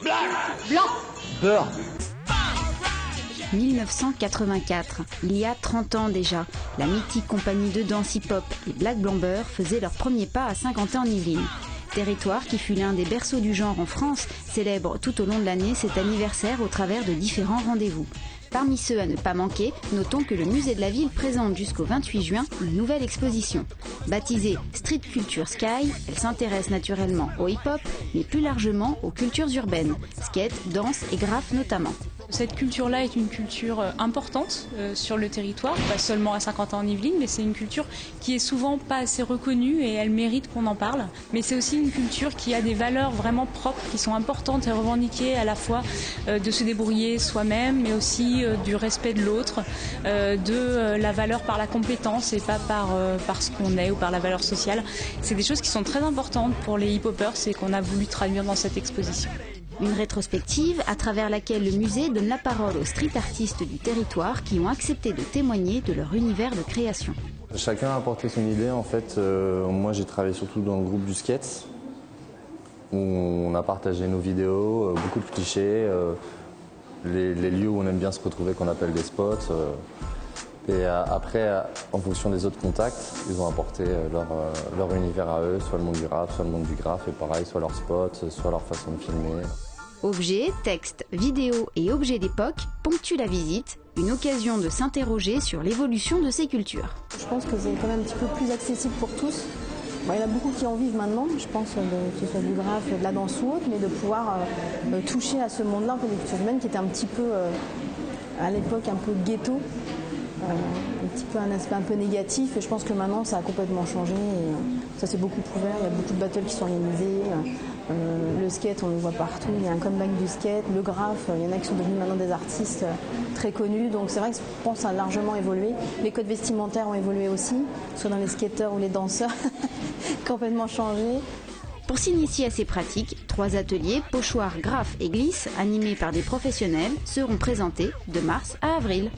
Blanc. Beurre. 1984, il y a 30 ans déjà, la mythique compagnie de danse hip-hop, les Black Blamber, faisaient leur premier pas à Saint-Quentin-en-Yvelines. Territoire qui fut l'un des berceaux du genre en France, célèbre tout au long de l'année cet anniversaire au travers de différents rendez-vous. Parmi ceux à ne pas manquer, notons que le musée de la ville présente jusqu'au 28 juin une nouvelle exposition. Baptisée Street Culture Sky, elle s'intéresse naturellement au hip-hop, mais plus largement aux cultures urbaines, skate, danse et graphe notamment. Cette culture-là est une culture importante sur le territoire, pas seulement à Saint-Quentin-en-Yvelines, mais c'est une culture qui est souvent pas assez reconnue et elle mérite qu'on en parle. Mais c'est aussi une culture qui a des valeurs vraiment propres, qui sont importantes et revendiquées à la fois de se débrouiller soi-même, mais aussi du respect de l'autre, de la valeur par la compétence et pas par ce qu'on est ou par la valeur sociale. C'est des choses qui sont très importantes pour les hip-hoppers et qu'on a voulu traduire dans cette exposition. Une rétrospective à travers laquelle le musée donne la parole aux street artistes du territoire qui ont accepté de témoigner de leur univers de création. Chacun a apporté son idée. En fait, moi j'ai travaillé surtout dans le groupe du skate, où on a partagé nos vidéos, beaucoup de clichés, les lieux où on aime bien se retrouver qu'on appelle des spots. Et après, en fonction des autres contacts, ils ont apporté leur univers à eux, soit le monde du rap, soit le monde du graphe, et pareil, soit leur spot, soit leur façon de filmer. Objets, textes, vidéos et objets d'époque ponctuent la visite, une occasion de s'interroger sur l'évolution de ces cultures. Je pense que c'est quand même un petit peu plus accessible pour tous. Bon, il y en a beaucoup qui en vivent maintenant, je pense, que ce soit du graphe, de la danse ou autre, mais de pouvoir toucher à ce monde-là, un peu des cultures humaines qui était un petit peu, à l'époque, un peu ghetto. Un petit peu un aspect un peu négatif et je pense que maintenant ça a complètement changé et ça s'est beaucoup ouvert, il y a beaucoup de battles qui sont organisés, le skate on le voit partout, il y a un comeback du skate, le graphe, il y en a qui sont devenus maintenant des artistes très connus donc c'est vrai que je pense que ça a largement évolué, les codes vestimentaires ont évolué aussi, soit dans les skateurs ou les danseurs, complètement changé. Pour s'initier à ces pratiques, 3 ateliers, pochoirs, graphe et glisse, animés par des professionnels, seront présentés de mars à avril.